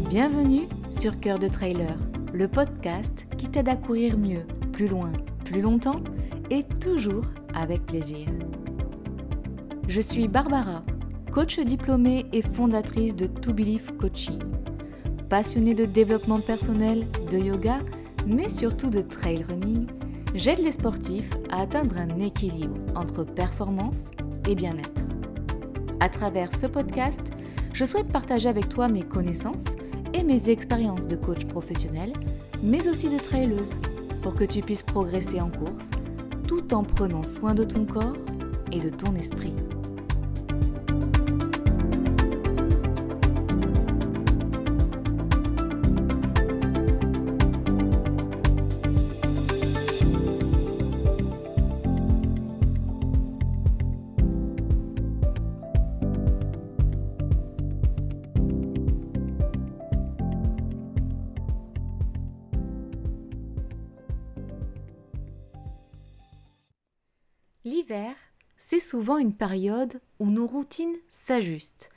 Bienvenue sur Cœur de Trailer, le podcast qui t'aide à courir mieux, plus loin, plus longtemps et toujours avec plaisir. Je suis Barbara, coach diplômée et fondatrice de To Believe Coaching. Passionnée de développement personnel, de yoga, mais surtout de trail running, j'aide les sportifs à atteindre un équilibre entre performance et bien-être. À travers ce podcast, je souhaite partager avec toi mes connaissances et mes expériences de coach professionnel, mais aussi de traileuse, pour que tu puisses progresser en course, tout en prenant soin de ton corps et de ton esprit. L'hiver, c'est souvent une période où nos routines s'ajustent.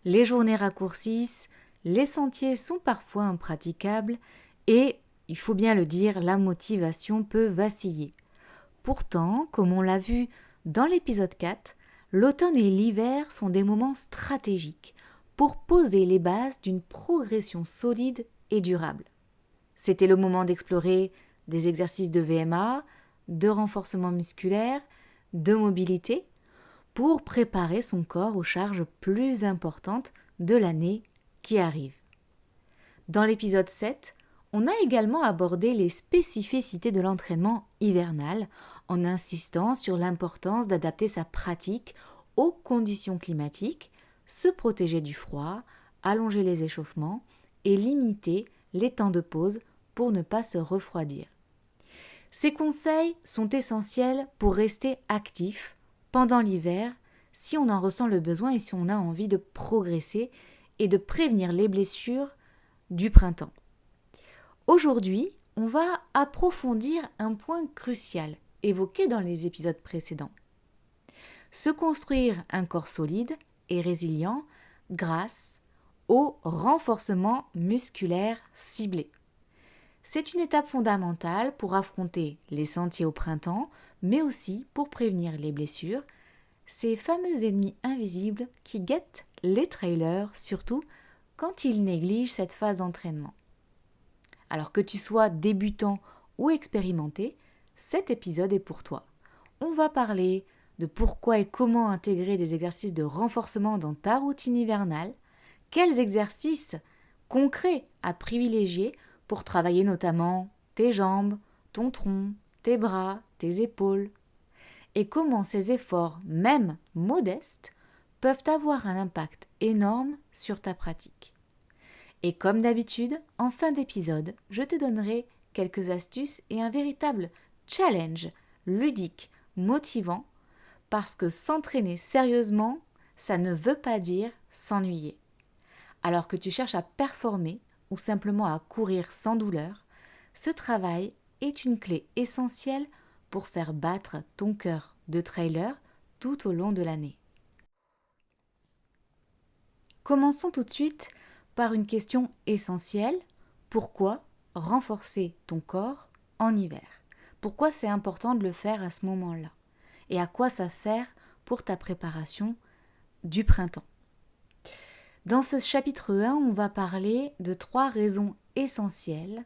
Les journées raccourcissent, les sentiers sont parfois impraticables et, il faut bien le dire, la motivation peut vaciller. Pourtant, comme on l'a vu dans l'épisode 4, l'automne et l'hiver sont des moments stratégiques pour poser les bases d'une progression solide et durable. C'était le moment d'explorer des exercices de VMA, de renforcement musculaire, de mobilité, pour préparer son corps aux charges plus importantes de l'année qui arrive. Dans l'épisode 7, on a également abordé les spécificités de l'entraînement hivernal en insistant sur l'importance d'adapter sa pratique aux conditions climatiques, se protéger du froid, allonger les échauffements et limiter les temps de pause pour ne pas se refroidir. Ces conseils sont essentiels pour rester actif pendant l'hiver si on en ressent le besoin et si on a envie de progresser et de prévenir les blessures du printemps. Aujourd'hui, on va approfondir un point crucial évoqué dans les épisodes précédents. Se construire un corps solide et résilient grâce au renforcement musculaire ciblé. C'est une étape fondamentale pour affronter les sentiers au printemps, mais aussi pour prévenir les blessures, ces fameux ennemis invisibles qui guettent les trailers, surtout quand ils négligent cette phase d'entraînement. Alors que tu sois débutant ou expérimenté, cet épisode est pour toi. On va parler de pourquoi et comment intégrer des exercices de renforcement dans ta routine hivernale, quels exercices concrets à privilégier pour travailler notamment tes jambes, ton tronc, tes bras, tes épaules, et comment ces efforts, même modestes, peuvent avoir un impact énorme sur ta pratique. Et comme d'habitude, en fin d'épisode, je te donnerai quelques astuces et un véritable challenge ludique, motivant, parce que s'entraîner sérieusement, ça ne veut pas dire s'ennuyer. Alors que tu cherches à performer, ou simplement à courir sans douleur, ce travail est une clé essentielle pour faire battre ton cœur de trailer tout au long de l'année. Commençons tout de suite par une question essentielle. Pourquoi renforcer ton corps en hiver ? Pourquoi c'est important de le faire à ce moment-là ? Et à quoi ça sert pour ta préparation du printemps ? Dans ce chapitre 1, on va parler de 3 raisons essentielles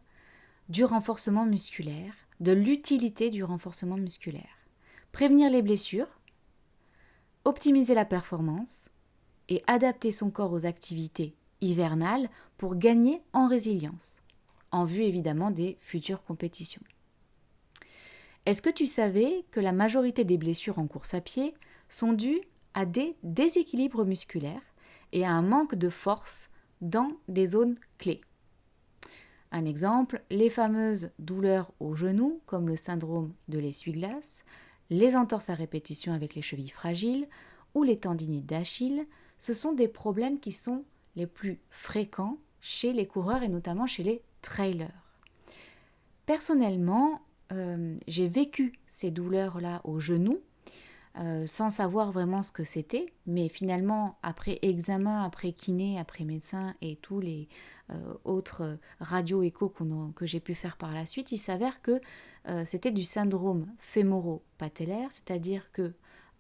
du renforcement musculaire, de l'utilité du renforcement musculaire. Prévenir les blessures, optimiser la performance et adapter son corps aux activités hivernales pour gagner en résilience, en vue évidemment des futures compétitions. Est-ce que tu savais que la majorité des blessures en course à pied sont dues à des déséquilibres musculaires et à un manque de force dans des zones clés? Un exemple, les fameuses douleurs aux genoux, comme le syndrome de l'essuie-glace, les entorses à répétition avec les chevilles fragiles ou les tendinites d'Achille, ce sont des problèmes qui sont les plus fréquents chez les coureurs et notamment chez les trailers. Personnellement, j'ai vécu ces douleurs-là aux genoux sans savoir vraiment ce que c'était. Mais finalement, après examen, après kiné, après médecin et tous les autres radio-échos que j'ai pu faire par la suite, il s'avère que c'était du syndrome fémoro-patellaire, c'est-à-dire que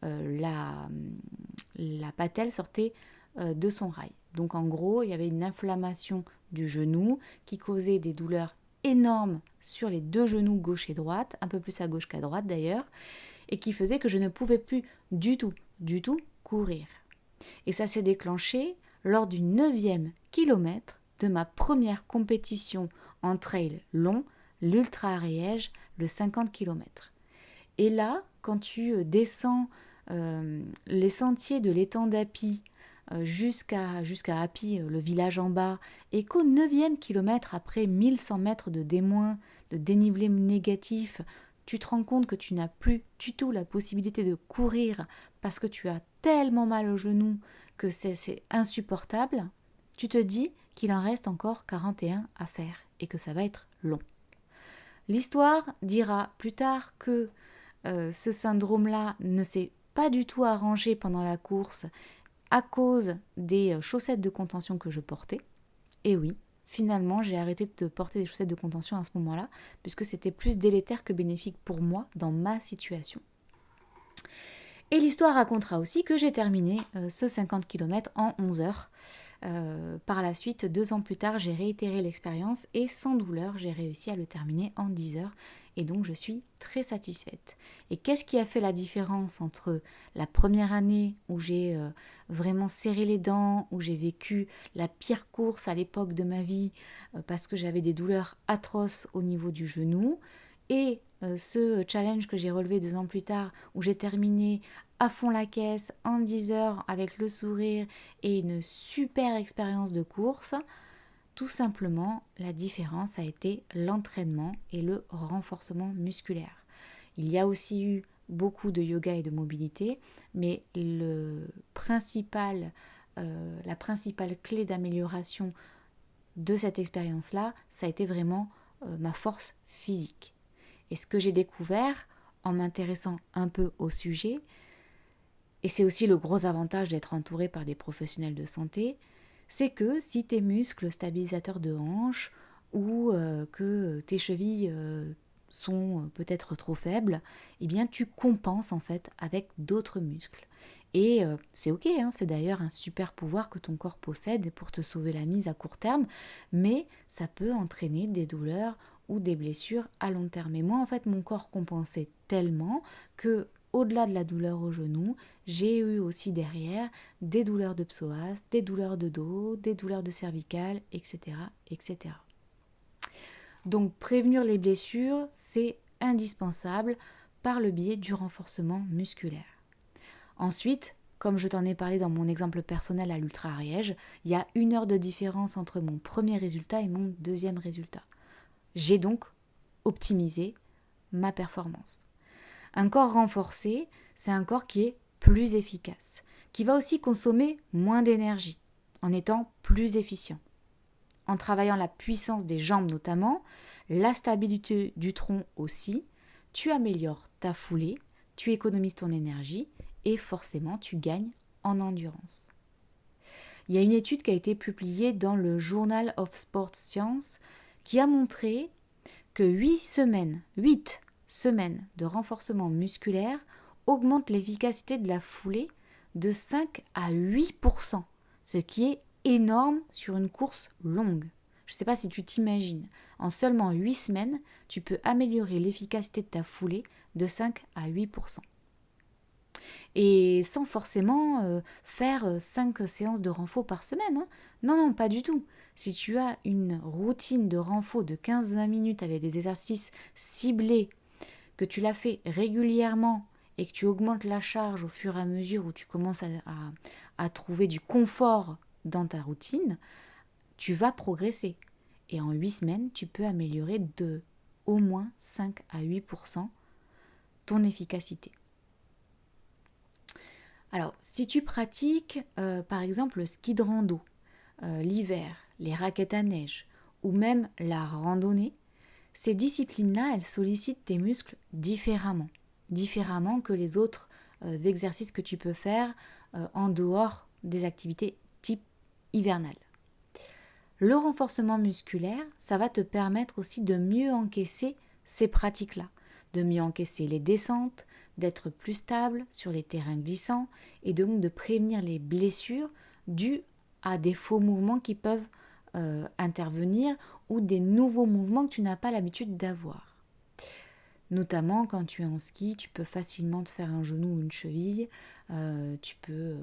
la patelle sortait de son rail. Donc en gros, il y avait une inflammation du genou qui causait des douleurs énormes sur les deux genoux gauche et droite, un peu plus à gauche qu'à droite d'ailleurs, et qui faisait que je ne pouvais plus du tout courir. Et ça s'est déclenché lors du 9e kilomètre de ma première compétition en trail long, l'Ultra Ariège, le 50 km. Et là, quand tu descends les sentiers de l'étang d'Api jusqu'à Api, le village en bas, et qu'au 9e kilomètre, après 1100 mètres de de dénivelé négatif, tu te rends compte que tu n'as plus du tout la possibilité de courir parce que tu as tellement mal au genou que c'est insupportable, tu te dis qu'il en reste encore 41 à faire et que ça va être long. L'histoire dira plus tard que ce syndrome-là ne s'est pas du tout arrangé pendant la course à cause des chaussettes de contention que je portais. Et oui, finalement, j'ai arrêté de porter des chaussettes de contention à ce moment-là, puisque c'était plus délétère que bénéfique pour moi dans ma situation. Et l'histoire racontera aussi que j'ai terminé ce 50 km en 11 heures. Par la suite, 2 ans plus tard, j'ai réitéré l'expérience et sans douleur, j'ai réussi à le terminer en 10 heures. Et donc, je suis très satisfaite. Et qu'est-ce qui a fait la différence entre la première année où j'ai vraiment serré les dents, où j'ai vécu la pire course à l'époque de ma vie parce que j'avais des douleurs atroces au niveau du genou, et ce challenge que j'ai relevé 2 ans plus tard, où j'ai terminé à fond la caisse en 10 heures avec le sourire et une super expérience de course? Tout simplement, la différence a été l'entraînement et le renforcement musculaire. Il y a aussi eu beaucoup de yoga et de mobilité, mais la principale clé d'amélioration de cette expérience-là, ça a été vraiment ma force physique. Et ce que j'ai découvert en m'intéressant un peu au sujet, et c'est aussi le gros avantage d'être entouré par des professionnels de santé, c'est que si tes muscles stabilisateurs de hanche ou que tes chevilles sont peut-être trop faibles, eh bien tu compenses en fait avec d'autres muscles. Et c'est ok, hein, c'est d'ailleurs un super pouvoir que ton corps possède pour te sauver la mise à court terme, mais ça peut entraîner des douleurs ou des blessures à long terme. Et moi, en fait, mon corps compensait tellement que, au-delà de la douleur au genou, j'ai eu aussi derrière des douleurs de psoas, des douleurs de dos, des douleurs de cervicales, etc., etc. Donc prévenir les blessures, c'est indispensable par le biais du renforcement musculaire. Ensuite, comme je t'en ai parlé dans mon exemple personnel à l'Ultra Ariège, il y a 1 heure de différence entre mon premier résultat et mon deuxième résultat. J'ai donc optimisé ma performance. Un corps renforcé, c'est un corps qui est plus efficace, qui va aussi consommer moins d'énergie, en étant plus efficient. En travaillant la puissance des jambes notamment, la stabilité du tronc aussi, tu améliores ta foulée, tu économises ton énergie et forcément tu gagnes en endurance. Il y a une étude qui a été publiée dans le Journal of Sport Science qui a montré que 8 semaines de renforcement musculaire augmentent l'efficacité de la foulée de 5 à 8%, ce qui est énorme sur une course longue. Je ne sais pas si tu t'imagines, en seulement 8 semaines, tu peux améliorer l'efficacité de ta foulée de 5 à 8%. Et sans forcément faire 5 séances de renfort par semaine. Hein. Non, pas du tout. Si tu as une routine de renfort de 15-20 minutes avec des exercices ciblés, que tu l'as fait régulièrement et que tu augmentes la charge au fur et à mesure où tu commences à trouver du confort dans ta routine, tu vas progresser. Et en 8 semaines, tu peux améliorer de au moins 5 à 8% ton efficacité. Alors, si tu pratiques par exemple le ski de rando, l'hiver, les raquettes à neige ou même la randonnée, ces disciplines-là, elles sollicitent tes muscles différemment que les autres exercices que tu peux faire en dehors des activités type hivernale. Le renforcement musculaire, ça va te permettre aussi de mieux encaisser ces pratiques-là, de mieux encaisser les descentes, d'être plus stable sur les terrains glissants et donc de prévenir les blessures dues à des faux mouvements qui peuvent intervenir ou des nouveaux mouvements que tu n'as pas l'habitude d'avoir. Notamment quand tu es en ski, tu peux facilement te faire un genou ou une cheville, tu peux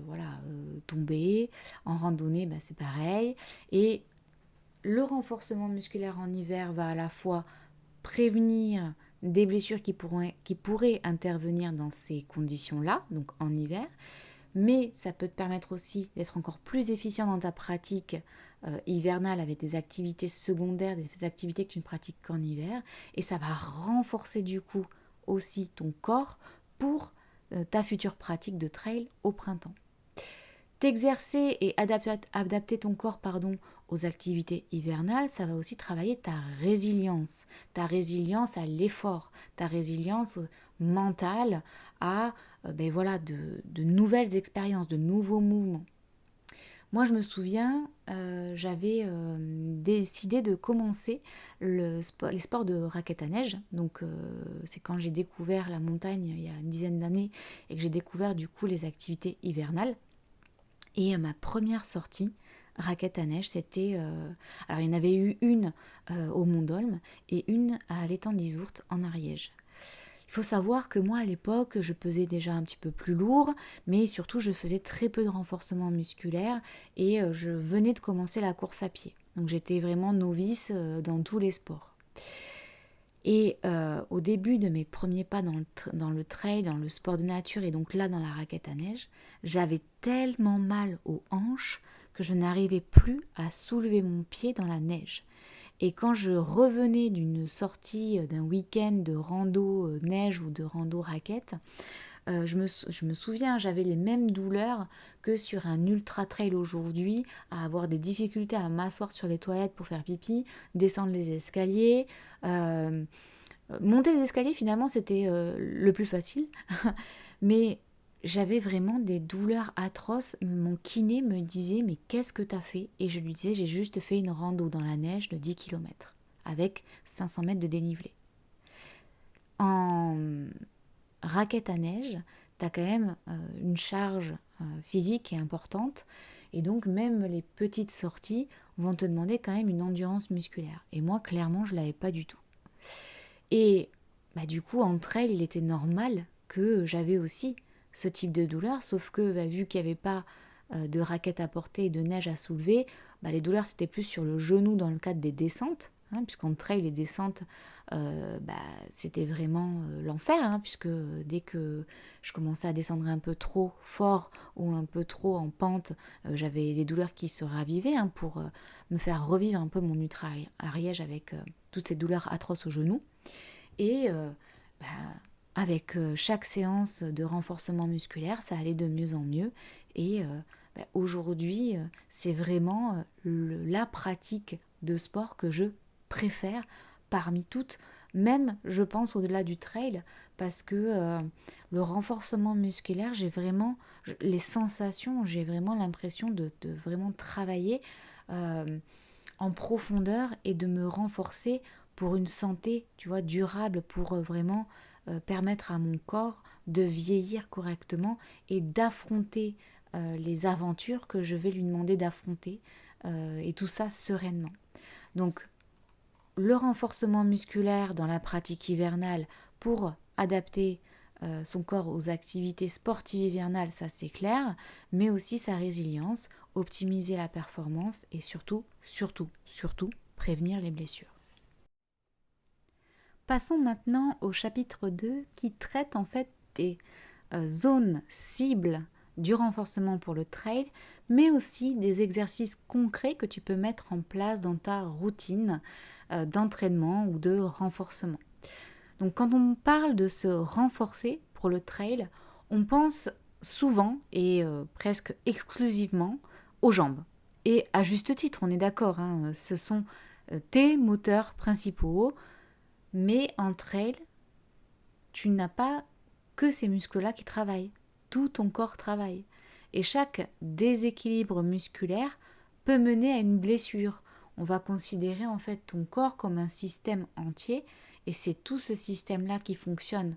tomber. En randonnée, c'est pareil. Et le renforcement musculaire en hiver va à la fois prévenir des blessures qui pourraient intervenir dans ces conditions-là, donc en hiver, mais ça peut te permettre aussi d'être encore plus efficient dans ta pratique hivernale avec des activités secondaires, des activités que tu ne pratiques qu'en hiver, et ça va renforcer du coup aussi ton corps pour ta future pratique de trail au printemps. T'exercer et adapter ton corps aux activités hivernales, ça va aussi travailler ta résilience à l'effort, ta résilience mentale à de nouvelles expériences, de nouveaux mouvements. Moi, je me souviens, j'avais décidé de commencer les sports de raquette à neige. Donc, c'est quand j'ai découvert la montagne il y a une dizaine d'années et que j'ai découvert du coup les activités hivernales. Et ma première sortie raquette à neige, c'était... alors, il y en avait eu une au Mont d'Olme et une à l'étang d'Izourt en Ariège. Il faut savoir que moi, à l'époque, je pesais déjà un petit peu plus lourd, mais surtout, je faisais très peu de renforcement musculaire et je venais de commencer la course à pied. Donc, j'étais vraiment novice dans tous les sports. Et au début de mes premiers pas dans le trail, dans le sport de nature et donc là dans la raquette à neige, j'avais tellement mal aux hanches que je n'arrivais plus à soulever mon pied dans la neige. Et quand je revenais d'une sortie, d'un week-end de rando neige ou de rando raquette, je me souviens, j'avais les mêmes douleurs que sur un ultra trail aujourd'hui, à avoir des difficultés à m'asseoir sur les toilettes pour faire pipi, descendre les escaliers. Monter les escaliers, finalement, c'était le plus facile. Mais j'avais vraiment des douleurs atroces. Mon kiné me disait « Mais qu'est-ce que t'as fait ?» Et je lui disais « J'ai juste fait une rando dans la neige de 10 km avec 500 mètres de dénivelé. » En raquette à neige, tu as quand même une charge physique qui est importante. Et donc, même les petites sorties vont te demander quand même une endurance musculaire. Et moi, clairement, je ne l'avais pas du tout. Et du coup, en trail, il était normal que j'avais aussi ce type de douleur, sauf que vu qu'il n'y avait pas de raquette à porter et de neige à soulever, les douleurs, c'était plus sur le genou dans le cadre des descentes. Puisqu'en trail, les descentes, c'était vraiment l'enfer, puisque dès que je commençais à descendre un peu trop fort ou un peu trop en pente, j'avais les douleurs qui se ravivaient pour me faire revivre un peu mon ultra-ariège avec toutes ces douleurs atroces au genou. Et avec chaque séance de renforcement musculaire, ça allait de mieux en mieux. Et aujourd'hui, c'est vraiment la pratique de sport que je préfère parmi toutes, même je pense au-delà du trail, parce que le renforcement musculaire, j'ai vraiment les sensations, j'ai vraiment l'impression de vraiment travailler en profondeur et de me renforcer pour une santé, durable, pour vraiment permettre à mon corps de vieillir correctement et d'affronter les aventures que je vais lui demander d'affronter et tout ça sereinement. Donc, le renforcement musculaire dans la pratique hivernale pour adapter son corps aux activités sportives hivernales, ça c'est clair, mais aussi sa résilience, optimiser la performance et surtout, prévenir les blessures. Passons maintenant au chapitre 2 qui traite en fait des zones cibles du renforcement pour le trail, mais aussi des exercices concrets que tu peux mettre en place dans ta routine d'entraînement ou de renforcement. Donc quand on parle de se renforcer pour le trail, on pense souvent et presque exclusivement aux jambes. Et à juste titre, on est d'accord, ce sont tes moteurs principaux, mais en trail, tu n'as pas que ces muscles-là qui travaillent. tout ton corps travaille. Et chaque déséquilibre musculaire peut mener à une blessure. On va considérer en fait ton corps comme un système entier et c'est tout ce système-là qui fonctionne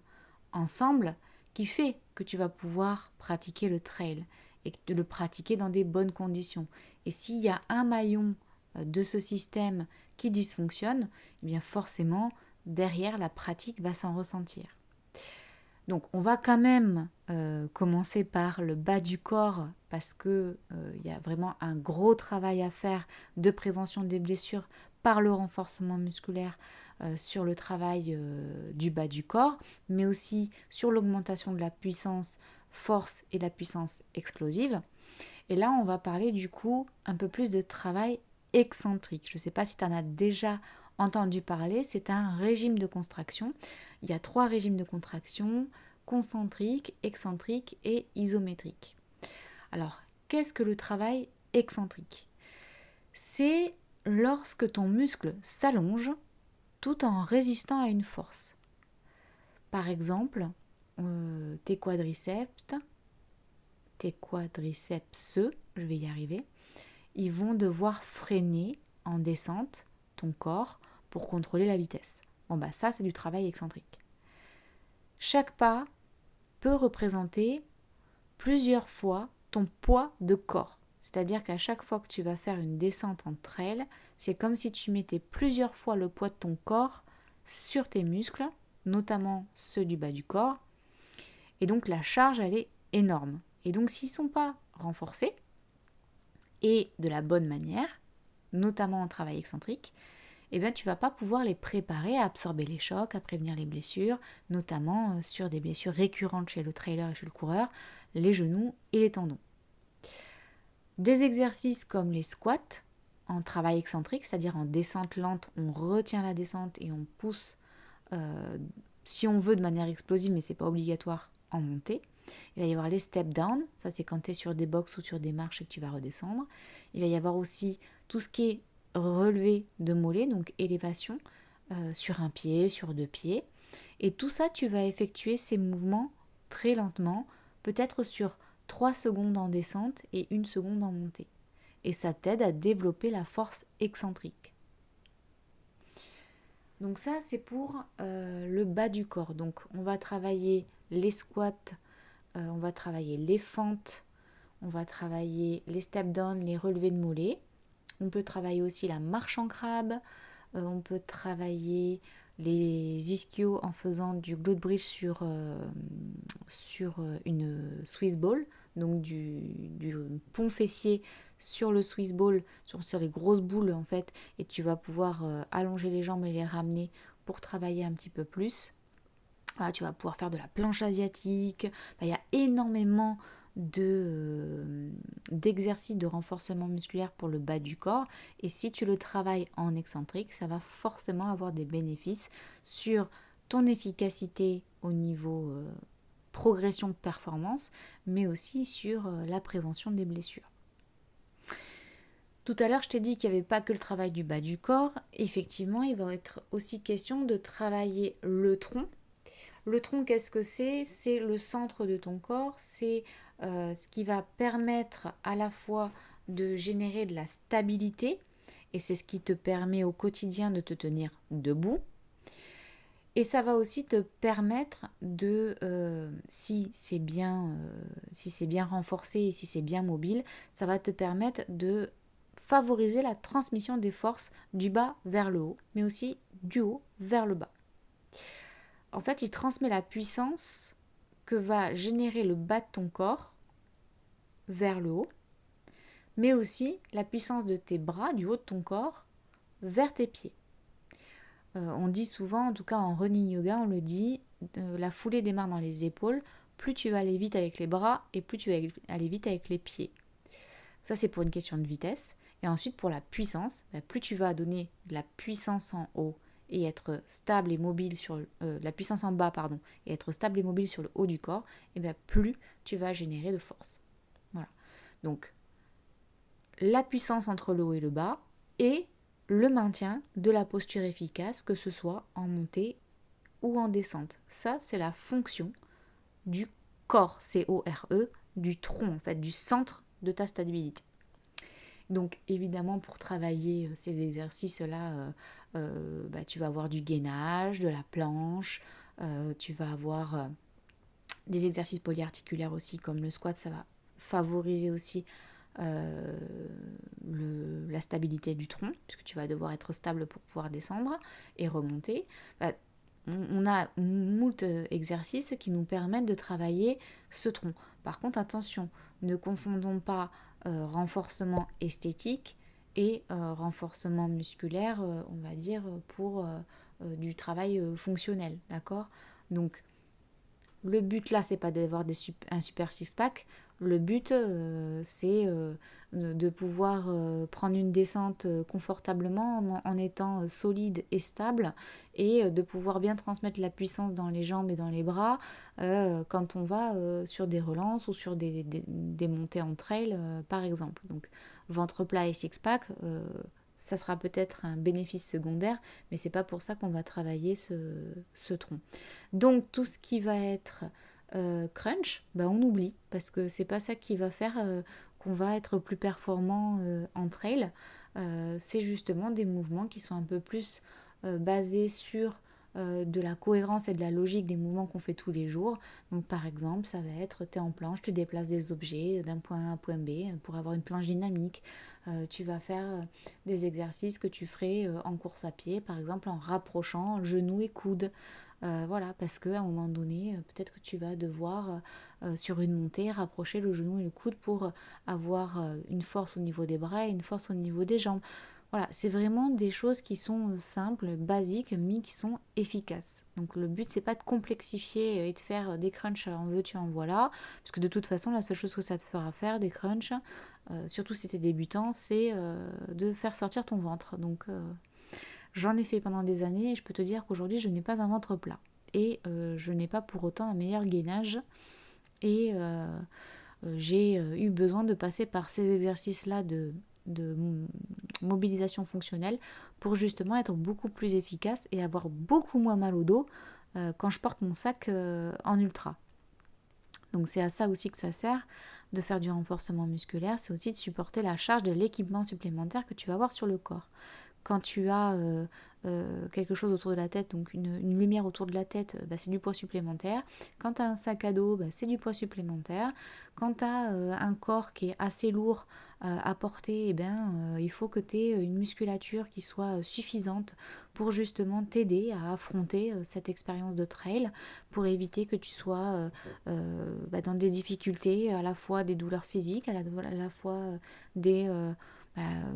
ensemble qui fait que tu vas pouvoir pratiquer le trail et de le pratiquer dans des bonnes conditions. Et s'il y a un maillon de ce système qui dysfonctionne, eh bien forcément, derrière, la pratique va s'en ressentir. Donc on va quand même commencer par le bas du corps parce que y a vraiment un gros travail à faire de prévention des blessures par le renforcement musculaire sur le travail du bas du corps, mais aussi sur l'augmentation de la puissance, force et la puissance explosive. Et là, on va parler du coup un peu plus de travail excentrique. Je ne sais pas si tu en as déjà entendu parler, c'est un régime de contraction. Il y a 3 régimes de contraction, concentrique, excentrique et isométrique. Alors, qu'est-ce que le travail excentrique ? C'est lorsque ton muscle s'allonge tout en résistant à une force. Par exemple, tes quadriceps, je vais y arriver, ils vont devoir freiner en descente ton corps pour contrôler la vitesse. Ça c'est du travail excentrique. Chaque pas peut représenter plusieurs fois ton poids de corps. C'est-à-dire qu'à chaque fois que tu vas faire une descente en trail, c'est comme si tu mettais plusieurs fois le poids de ton corps sur tes muscles, notamment ceux du bas du corps. Et donc la charge, elle est énorme. Et donc s'ils ne sont pas renforcés, et de la bonne manière, notamment en travail excentrique, tu ne vas pas pouvoir les préparer à absorber les chocs, à prévenir les blessures, notamment sur des blessures récurrentes chez le trailer et chez le coureur, les genoux et les tendons. Des exercices comme les squats en travail excentrique, c'est-à-dire en descente lente, on retient la descente et on pousse, si on veut de manière explosive, mais ce n'est pas obligatoire, en montée. Il va y avoir les step down, ça c'est quand tu es sur des box ou sur des marches et que tu vas redescendre. Il va y avoir aussi tout ce qui est relevé de mollets, donc élévation, sur un pied, sur 2 pieds. Et tout ça, tu vas effectuer ces mouvements très lentement, peut-être sur 3 secondes en descente et 1 seconde en montée. Et ça t'aide à développer la force excentrique. Donc ça, c'est pour le bas du corps. Donc on va travailler les squats, on va travailler les fentes, on va travailler les step down, les relevés de mollets. On peut travailler aussi la marche en crabe, on peut travailler les ischios en faisant du glute bridge sur une Swiss ball, donc du pont fessier sur le Swiss ball, sur les grosses boules en fait, et tu vas pouvoir allonger les jambes et les ramener pour travailler un petit peu plus. Voilà, tu vas pouvoir faire de la planche asiatique. Il y a énormément d'exercices de renforcement musculaire pour le bas du corps. Et si tu le travailles en excentrique, ça va forcément avoir des bénéfices sur ton efficacité au niveau progression de performance, mais aussi sur la prévention des blessures. Tout à l'heure, je t'ai dit qu'il n'y avait pas que le travail du bas du corps. Effectivement, il va être aussi question de travailler le tronc. Le tronc, qu'est-ce que c'est ? C'est le centre de ton corps, c'est ce qui va permettre à la fois de générer de la stabilité, et c'est ce qui te permet au quotidien de te tenir debout. Et ça va aussi te permettre de, si c'est bien renforcé et si c'est bien mobile, ça va te permettre de favoriser la transmission des forces du bas vers le haut, mais aussi du haut vers le bas. En fait, il transmet la puissance que va générer le bas de ton corps vers le haut, mais aussi la puissance de tes bras, du haut de ton corps, vers tes pieds. On dit souvent, en tout cas en running yoga, on le dit, la foulée démarre dans les épaules, plus tu vas aller vite avec les bras et plus tu vas aller vite avec les pieds. Ça, c'est pour une question de vitesse. Et ensuite, pour la puissance, plus tu vas donner de la puissance en haut et être stable et mobile sur la puissance en bas, et être stable et mobile sur le haut du corps, et plus tu vas générer de force. Voilà. Donc, la puissance entre le haut et le bas et le maintien de la posture efficace, que ce soit en montée ou en descente. Ça, c'est la fonction du core, C-O-R-E, du tronc en fait, du centre de ta stabilité. Donc évidemment pour travailler ces exercices-là, tu vas avoir du gainage, de la planche, tu vas avoir des exercices polyarticulaires aussi comme le squat, ça va favoriser aussi la stabilité du tronc, puisque tu vas devoir être stable pour pouvoir descendre et remonter. On a moult exercices qui nous permettent de travailler ce tronc. Par contre, attention, ne confondons pas renforcement esthétique et renforcement musculaire, on va dire, pour du travail fonctionnel, d'accord ? Donc, le but là, c'est pas d'avoir un super six-pack. Le but, c'est de pouvoir prendre une descente confortablement en étant solide et stable et de pouvoir bien transmettre la puissance dans les jambes et dans les bras quand on va sur des relances ou sur des montées en trail, par exemple. Donc, ventre plat et six-pack, ça sera peut-être un bénéfice secondaire, mais c'est pas pour ça qu'on va travailler ce tronc. Donc tout ce qui va être crunch, on oublie, parce que c'est pas ça qui va faire qu'on va être plus performant en trail. C'est justement des mouvements qui sont un peu plus basés sur de la cohérence et de la logique des mouvements qu'on fait tous les jours. Donc par exemple, ça va être, tu es en planche, tu déplaces des objets d'un point A à un point B pour avoir une planche dynamique. Tu vas faire des exercices que tu ferais en course à pied, par exemple en rapprochant genoux et coudes. Voilà, parce qu'à un moment donné, peut-être que tu vas devoir, sur une montée, rapprocher le genou et le coude pour avoir une force au niveau des bras et une force au niveau des jambes. Voilà, c'est vraiment des choses qui sont simples, basiques, mais qui sont efficaces. Donc le but, c'est pas de complexifier et de faire des crunchs en veux-tu, en voilà, parce que de toute façon, la seule chose que ça te fera faire, des crunchs, surtout si tu es débutant, c'est de faire sortir ton ventre. Donc j'en ai fait pendant des années et je peux te dire qu'aujourd'hui, je n'ai pas un ventre plat. Et je n'ai pas pour autant un meilleur gainage. Et j'ai eu besoin de passer par ces exercices-là de mobilisation fonctionnelle pour justement être beaucoup plus efficace et avoir beaucoup moins mal au dos quand je porte mon sac en ultra. Donc c'est à ça aussi que ça sert de faire du renforcement musculaire, c'est aussi de supporter la charge de l'équipement supplémentaire que tu vas avoir sur le corps. Quand tu as quelque chose autour de la tête, donc une lumière autour de la tête, c'est du poids supplémentaire. Quand tu as un sac à dos, c'est du poids supplémentaire. Quand tu as un corps qui est assez lourd à porter, il faut que tu aies une musculature qui soit suffisante pour justement t'aider à affronter cette expérience de trail, pour éviter que tu sois dans des difficultés, à la fois des douleurs physiques, à la fois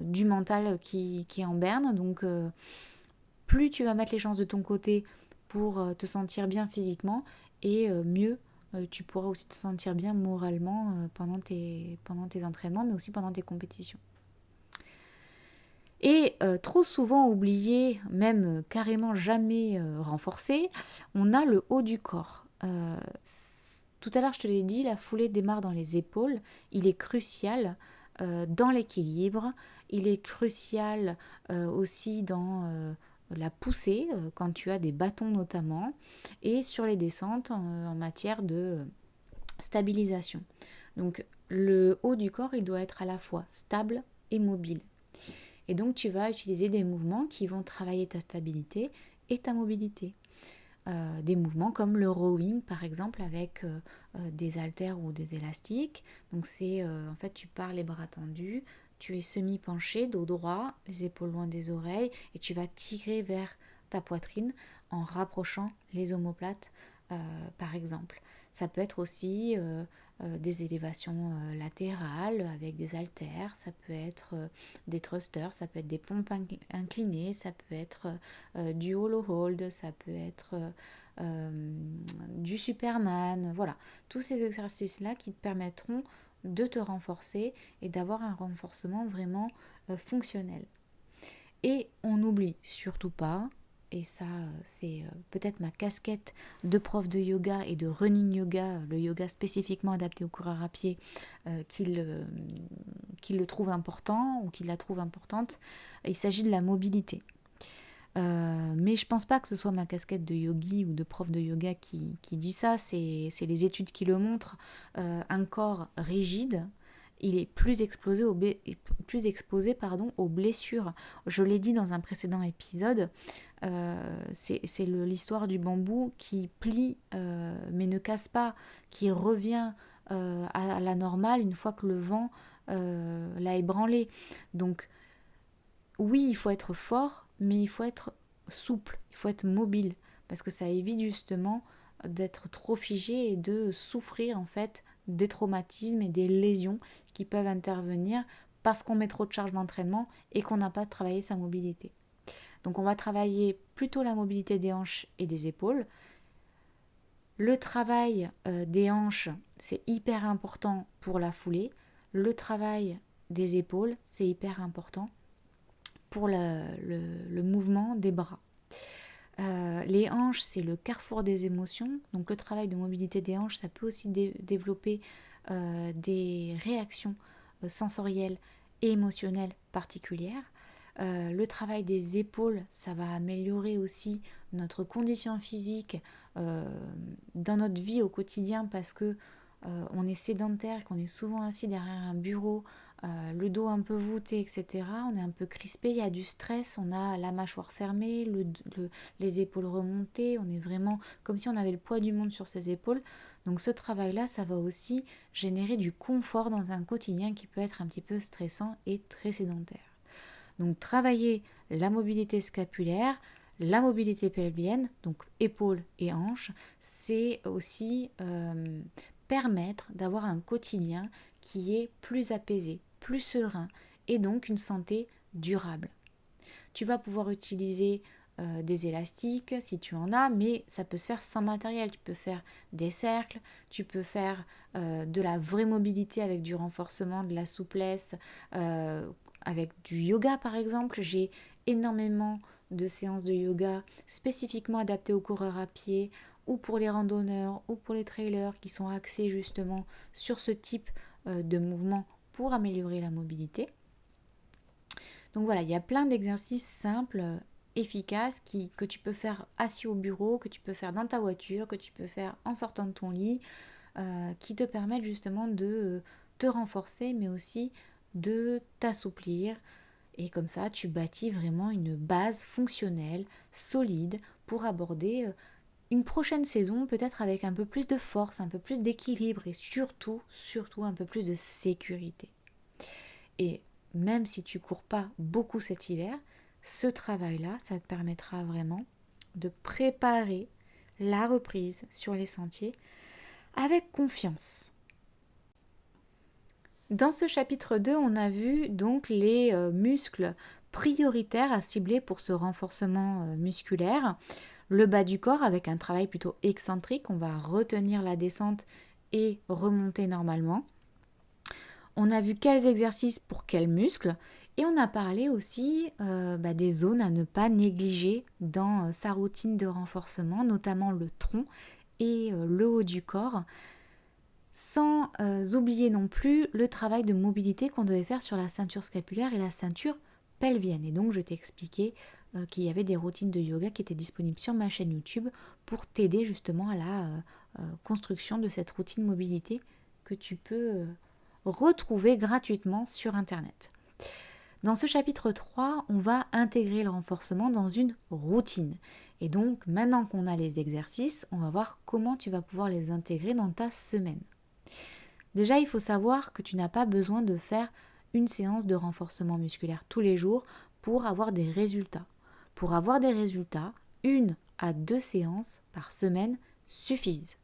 du mental qui est en berne. Donc plus tu vas mettre les chances de ton côté pour te sentir bien physiquement, et mieux tu pourras aussi te sentir bien moralement pendant tes entraînements, mais aussi pendant tes compétitions. Et trop souvent oublié, même carrément jamais renforcé, on a le haut du corps. Tout à l'heure je te l'ai dit, la foulée démarre dans les épaules. Il est crucial dans l'équilibre, il est crucial aussi dans la poussée, quand tu as des bâtons notamment, et sur les descentes en matière de stabilisation. Donc le haut du corps, il doit être à la fois stable et mobile. Et donc tu vas utiliser des mouvements qui vont travailler ta stabilité et ta mobilité. Des mouvements comme le rowing par exemple, avec des haltères ou des élastiques. Donc c'est en fait tu pars les bras tendus, tu es semi-penché, dos droit, les épaules loin des oreilles, et tu vas tirer vers ta poitrine en rapprochant les omoplates par exemple. Ça peut être aussi des élévations latérales avec des haltères, ça peut être des thrusters, ça peut être des pompes inclinées, ça peut être du hollow hold, ça peut être du Superman, voilà. Tous ces exercices-là qui te permettront de te renforcer et d'avoir un renforcement vraiment fonctionnel. Et on n'oublie surtout pas, et ça c'est peut-être ma casquette de prof de yoga et de running yoga, le yoga spécifiquement adapté aux coureurs à pied, qui le trouve important ou qui la trouve importante, il s'agit de la mobilité. Mais je pense pas que ce soit ma casquette de yogi ou de prof de yoga qui dit ça, c'est les études qui le montrent. Un corps rigide, il est plus exposé aux blessures. Je l'ai dit dans un précédent épisode, c'est l'histoire du bambou qui plie mais ne casse pas, qui revient à la normale une fois que le vent l'a ébranlé. Donc oui, il faut être fort, mais il faut être souple, il faut être mobile, parce que ça évite justement d'être trop figé et de souffrir en fait des traumatismes et des lésions qui peuvent intervenir parce qu'on met trop de charge d'entraînement et qu'on n'a pas travaillé sa mobilité. Donc on va travailler plutôt la mobilité des hanches et des épaules. Le travail des hanches, c'est hyper important pour la foulée. Le travail des épaules, c'est hyper important pour le mouvement des bras. Les hanches, c'est le carrefour des émotions. Donc le travail de mobilité des hanches, ça peut aussi développer des réactions sensorielles et émotionnelles particulières. Le travail des épaules, ça va améliorer aussi notre condition physique dans notre vie au quotidien parce que on est sédentaire, qu'on est souvent assis derrière un bureau, le dos un peu voûté, etc. On est un peu crispé, il y a du stress, on a la mâchoire fermée, les épaules remontées, on est vraiment comme si on avait le poids du monde sur ses épaules. Donc ce travail-là, ça va aussi générer du confort dans un quotidien qui peut être un petit peu stressant et très sédentaire. Donc travailler la mobilité scapulaire, la mobilité pelvienne, donc épaules et hanches, c'est aussi permettre d'avoir un quotidien qui est plus apaisé, plus serein et donc une santé durable. Tu vas pouvoir utiliser des élastiques si tu en as, mais ça peut se faire sans matériel. Tu peux faire des cercles, tu peux faire de la vraie mobilité avec du renforcement, de la souplesse, avec du yoga par exemple. J'ai énormément de séances de yoga spécifiquement adaptées aux coureurs à pied ou pour les randonneurs ou pour les trailers qui sont axés justement sur ce type de mouvement pour améliorer la mobilité. Donc voilà, il y a plein d'exercices simples, efficaces que tu peux faire assis au bureau, que tu peux faire dans ta voiture, que tu peux faire en sortant de ton lit, qui te permettent justement de te renforcer mais aussi de t'assouplir. Et comme ça, tu bâtis vraiment une base fonctionnelle, solide, pour aborder une prochaine saison, peut-être avec un peu plus de force, un peu plus d'équilibre et surtout un peu plus de sécurité. Et même si tu cours pas beaucoup cet hiver, ce travail-là, ça te permettra vraiment de préparer la reprise sur les sentiers avec confiance. Dans ce chapitre 2, on a vu donc les muscles prioritaires à cibler pour ce renforcement musculaire. Le bas du corps avec un travail plutôt excentrique, on va retenir la descente et remonter normalement. On a vu quels exercices pour quels muscles et on a parlé aussi des zones à ne pas négliger dans sa routine de renforcement, notamment le tronc et le haut du corps. Sans oublier non plus le travail de mobilité qu'on devait faire sur la ceinture scapulaire et la ceinture pelvienne. Et donc je t'ai expliqué qu'il y avait des routines de yoga qui étaient disponibles sur ma chaîne YouTube pour t'aider justement à la construction de cette routine mobilité que tu peux retrouver gratuitement sur Internet. Dans ce chapitre 3, on va intégrer le renforcement dans une routine. Et donc maintenant qu'on a les exercices, on va voir comment tu vas pouvoir les intégrer dans ta semaine. Déjà, il faut savoir que tu n'as pas besoin de faire une séance de renforcement musculaire tous les jours pour avoir des résultats. Pour avoir des résultats, 1 à 2 séances par semaine suffisent.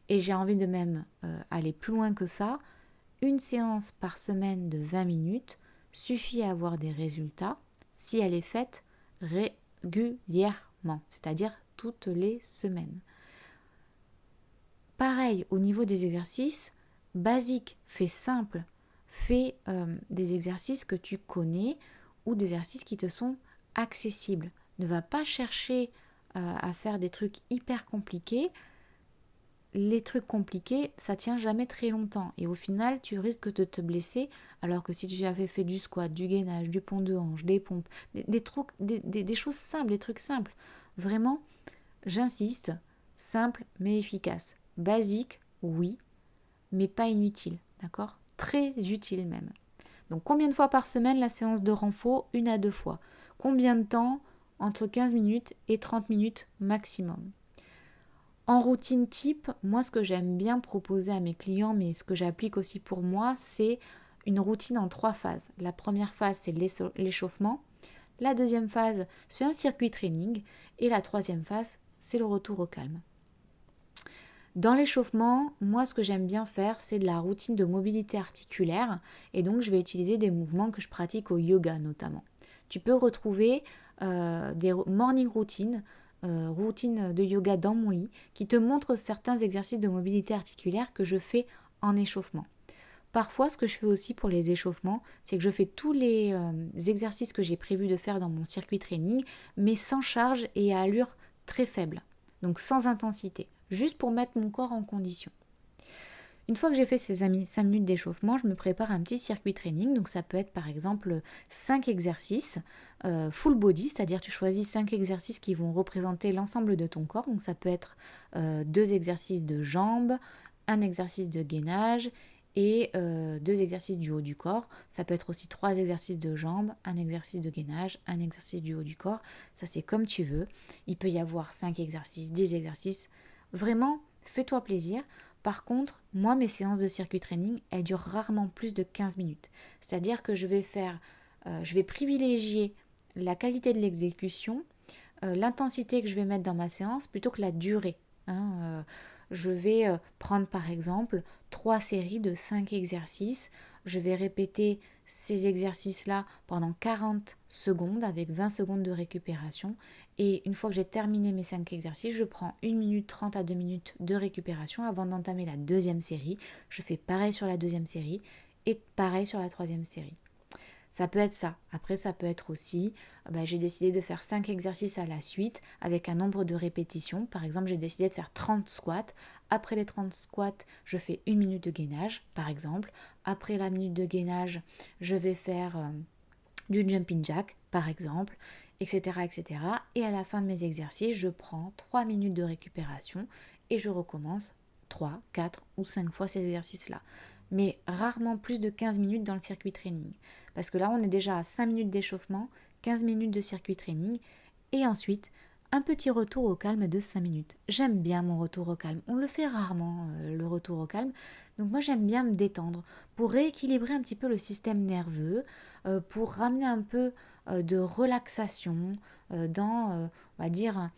Et j'ai envie de même aller plus loin que ça. 1 séance par semaine de 20 minutes suffit à avoir des résultats si elle est faite régulièrement, c'est-à-dire toutes les semaines. Pareil, au niveau des exercices, basique, fais simple, fais des exercices que tu connais ou des exercices qui te sont accessibles. Ne va pas chercher à faire des trucs hyper compliqués. les trucs compliqués, ça tient jamais très longtemps. Et au final, tu risques de te blesser. Alors que si tu avais fait du squat, du gainage, du pont de hanche, des pompes, des choses simples, des trucs simples. Vraiment, j'insiste, simple mais efficace. Basique, oui, mais pas inutile. D'accord ? Très utile même. Donc combien de fois par semaine la séance de renfort ? 1 à 2 fois. Combien de temps ? Entre 15 minutes et 30 minutes maximum. En routine type, moi ce que j'aime bien proposer à mes clients, mais ce que j'applique aussi pour moi, c'est une routine en 3 phases. La première phase, c'est l'échauffement. La deuxième phase, c'est un circuit training. Et la troisième phase, c'est le retour au calme. Dans l'échauffement, moi ce que j'aime bien faire, c'est de la routine de mobilité articulaire. Et donc je vais utiliser des mouvements que je pratique au yoga notamment. Tu peux retrouver des morning routines, routine de yoga dans mon lit, qui te montrent certains exercices de mobilité articulaire que je fais en échauffement. Parfois, ce que je fais aussi pour les échauffements, c'est que je fais tous les exercices que j'ai prévu de faire dans mon circuit training, mais sans charge et à allure très faible, donc sans intensité, juste pour mettre mon corps en condition. Une fois que j'ai fait ces 5 minutes d'échauffement, je me prépare un petit circuit training. Donc ça peut être par exemple 5 exercices full body, c'est-à-dire tu choisis 5 exercices qui vont représenter l'ensemble de ton corps. Donc ça peut être 2 exercices de jambes, un exercice de gainage et 2 exercices du haut du corps. Ça peut être aussi 3 exercices de jambes, un exercice de gainage, un exercice du haut du corps. Ça c'est comme tu veux. Il peut y avoir 5 exercices, 10 exercices. Vraiment, fais-toi plaisir. Par contre, moi, mes séances de circuit training, elles durent rarement plus de 15 minutes. C'est-à-dire que je vais privilégier la qualité de l'exécution, l'intensité que je vais mettre dans ma séance, plutôt que la durée. Je vais prendre par exemple 3 séries de 5 exercices. Je vais répéter ces exercices-là pendant 40 secondes avec 20 secondes de récupération. Et une fois que j'ai terminé mes 5 exercices, je prends 1 minute 30 à 2 minutes de récupération avant d'entamer la deuxième série. Je fais pareil sur la deuxième série et pareil sur la troisième série. Ça peut être ça. Après, ça peut être aussi, j'ai décidé de faire 5 exercices à la suite avec un nombre de répétitions. Par exemple, j'ai décidé de faire 30 squats. Après les 30 squats, je fais 1 minute de gainage, par exemple. Après la minute de gainage, je vais faire du jumping jack, par exemple, etc., etc. Et à la fin de mes exercices, je prends 3 minutes de récupération et je recommence 3, 4 ou 5 fois ces exercices-là. Mais rarement plus de 15 minutes dans le circuit training. Parce que là, on est déjà à 5 minutes d'échauffement, 15 minutes de circuit training, et ensuite, un petit retour au calme de 5 minutes. J'aime bien mon retour au calme. On le fait rarement, le retour au calme. Donc moi, j'aime bien me détendre pour rééquilibrer un petit peu le système nerveux, pour ramener un peu de relaxation dans, on va dire,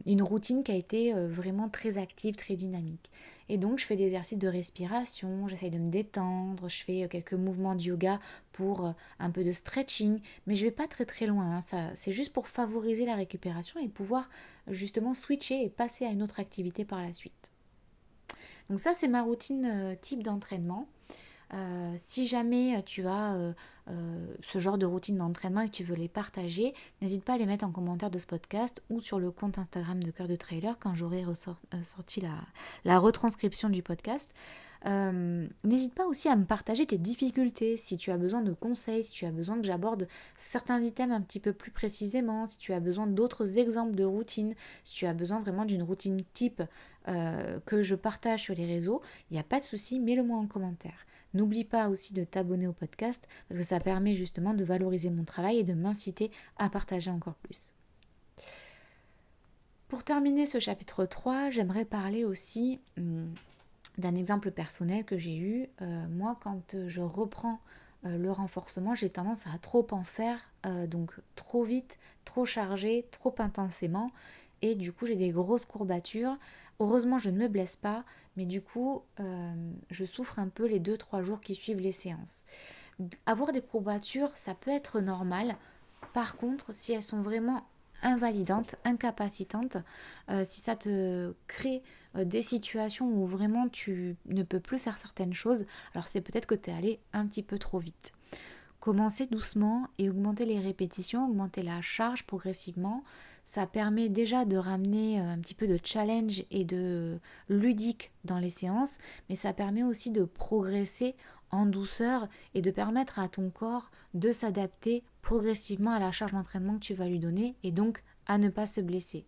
une routine qui a été vraiment très active, très dynamique. Et donc, je fais des exercices de respiration, j'essaye de me détendre, je fais quelques mouvements de yoga pour un peu de stretching, mais je ne vais pas très très loin. C'est juste pour favoriser la récupération et pouvoir justement switcher et passer à une autre activité par la suite. Donc ça, c'est ma routine type d'entraînement. Si jamais tu as ce genre de routine d'entraînement et que tu veux les partager, n'hésite pas à les mettre en commentaire de ce podcast ou sur le compte Instagram de Cœur de Trailer quand j'aurai sorti la retranscription du podcast. N'hésite pas aussi à me partager tes difficultés, si tu as besoin de conseils, si tu as besoin que j'aborde certains items un petit peu plus précisément, si tu as besoin d'autres exemples de routines, si tu as besoin vraiment d'une routine type que je partage sur les réseaux, il n'y a pas de souci, mets-le-moi en commentaire. N'oublie pas aussi de t'abonner au podcast parce que ça permet justement de valoriser mon travail et de m'inciter à partager encore plus. Pour terminer ce chapitre 3, j'aimerais parler aussi d'un exemple personnel que j'ai eu. Moi, quand je reprends le renforcement, j'ai tendance à trop en faire, donc trop vite, trop chargé, trop intensément. Et du coup, j'ai des grosses courbatures. Heureusement, je ne me blesse pas, mais du coup, je souffre un peu les 2-3 jours qui suivent les séances. Avoir des courbatures, ça peut être normal. Par contre, si elles sont vraiment invalidantes, incapacitantes, si ça te crée des situations où vraiment tu ne peux plus faire certaines choses, alors c'est peut-être que tu es allé un petit peu trop vite. Commencer doucement et augmenter les répétitions, augmenter la charge progressivement, Ça permet déjà de ramener un petit peu de challenge et de ludique dans les séances, mais ça permet aussi de progresser en douceur et de permettre à ton corps de s'adapter progressivement à la charge d'entraînement que tu vas lui donner et donc à ne pas se blesser.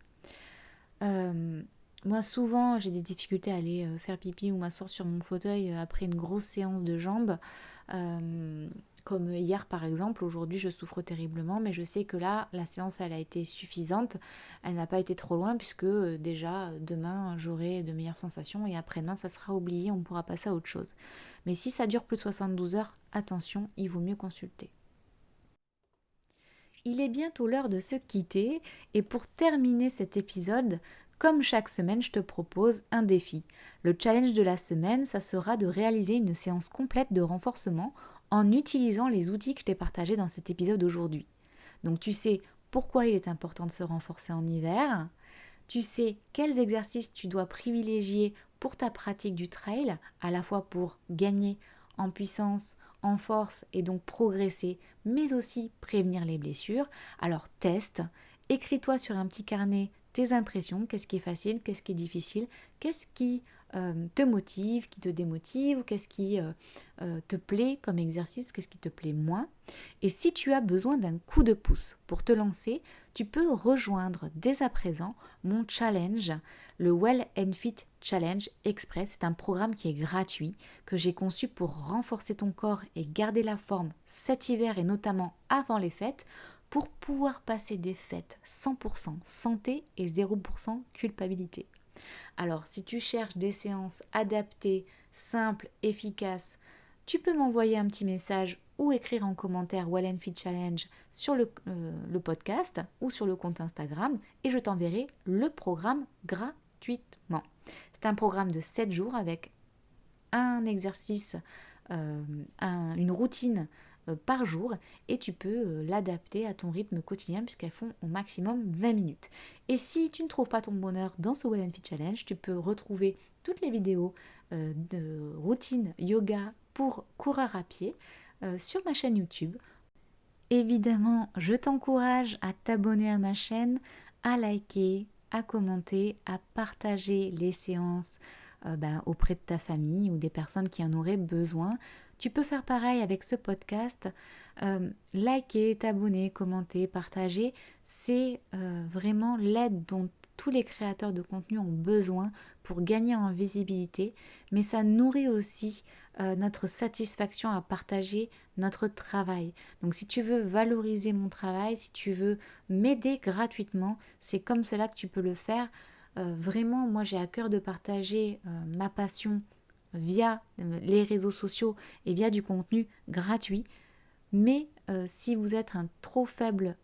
Moi, souvent, j'ai des difficultés à aller faire pipi ou m'asseoir sur mon fauteuil après une grosse séance de jambes. Comme hier par exemple, aujourd'hui je souffre terriblement, mais je sais que là, la séance elle a été suffisante. Elle n'a pas été trop loin puisque déjà demain j'aurai de meilleures sensations et après-demain ça sera oublié, on pourra passer à autre chose. Mais si ça dure plus de 72 heures, attention, il vaut mieux consulter. Il est bientôt l'heure de se quitter et pour terminer cet épisode, comme chaque semaine, je te propose un défi. Le challenge de la semaine, ça sera de réaliser une séance complète de renforcement en utilisant les outils que je t'ai partagés dans cet épisode aujourd'hui. Donc tu sais pourquoi il est important de se renforcer en hiver, tu sais quels exercices tu dois privilégier pour ta pratique du trail, à la fois pour gagner en puissance, en force et donc progresser, mais aussi prévenir les blessures. Alors teste, écris-toi sur un petit carnet tes impressions, qu'est-ce qui est facile, qu'est-ce qui est difficile, qu'est-ce qui te motive, qui te démotive, ou qu'est-ce qui te plaît comme exercice, qu'est-ce qui te plaît moins. Et si tu as besoin d'un coup de pouce pour te lancer, tu peux rejoindre dès à présent mon challenge, le Well and Fit Challenge Express. C'est un programme qui est gratuit, que j'ai conçu pour renforcer ton corps et garder la forme cet hiver et notamment avant les fêtes, pour pouvoir passer des fêtes 100% santé et 0% culpabilité. Alors, si tu cherches des séances adaptées, simples, efficaces, tu peux m'envoyer un petit message ou écrire en commentaire Well and Fit Challenge sur le podcast ou sur le compte Instagram et je t'enverrai le programme gratuitement. C'est un programme de 7 jours avec un exercice, une routine par jour et tu peux l'adapter à ton rythme quotidien puisqu'elles font au maximum 20 minutes. Et si tu ne trouves pas ton bonheur dans ce Well and Fit Challenge, tu peux retrouver toutes les vidéos de routine yoga pour coureur à pied sur ma chaîne YouTube. Évidemment, je t'encourage à t'abonner à ma chaîne, à liker, à commenter, à partager les séances auprès de ta famille ou des personnes qui en auraient besoin. Tu peux faire pareil avec ce podcast, liker, t'abonner, commenter, partager, c'est vraiment l'aide dont tous les créateurs de contenu ont besoin pour gagner en visibilité, mais ça nourrit aussi notre satisfaction à partager notre travail. Donc si tu veux valoriser mon travail, si tu veux m'aider gratuitement, c'est comme cela que tu peux le faire. Vraiment, moi j'ai à cœur de partager ma passion via les réseaux sociaux et via du contenu gratuit. Mais si vous êtes un trop faible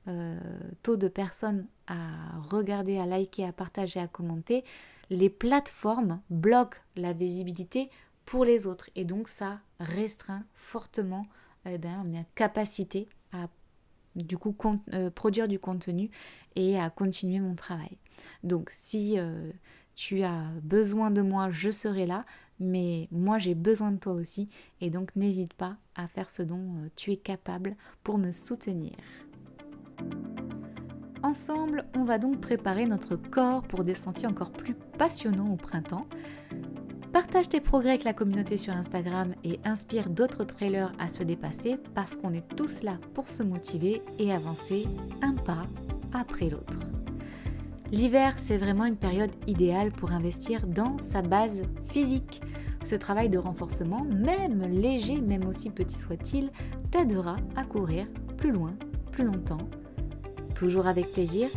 taux de personnes à regarder, à liker, à partager, à commenter, les plateformes bloquent la visibilité pour les autres. Et donc ça restreint fortement ma capacité à produire du contenu et à continuer mon travail. Donc si tu as besoin de moi, je serai là, mais moi j'ai besoin de toi aussi et donc n'hésite pas à faire ce dont tu es capable pour me soutenir. Ensemble, on va donc préparer notre corps pour des sentiers encore plus passionnants au printemps. Partage tes progrès avec la communauté sur Instagram et inspire d'autres trailers à se dépasser parce qu'on est tous là pour se motiver et avancer un pas après l'autre. L'hiver, c'est vraiment une période idéale pour investir dans sa base physique. Ce travail de renforcement, même léger, même aussi petit soit-il, t'aidera à courir plus loin, plus longtemps, toujours avec plaisir,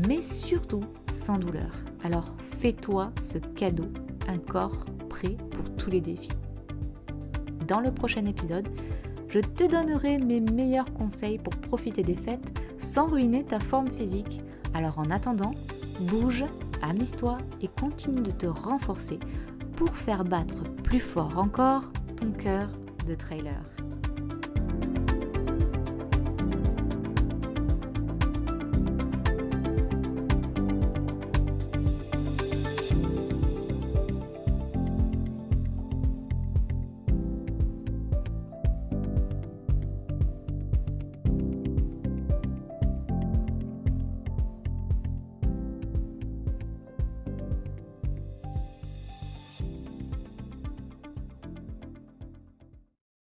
mais surtout sans douleur. Alors fais-toi ce cadeau, un corps prêt pour tous les défis. Dans le prochain épisode, je te donnerai mes meilleurs conseils pour profiter des fêtes sans ruiner ta forme physique. Alors en attendant, bouge, amuse-toi et continue de te renforcer pour faire battre plus fort encore ton cœur de trailer.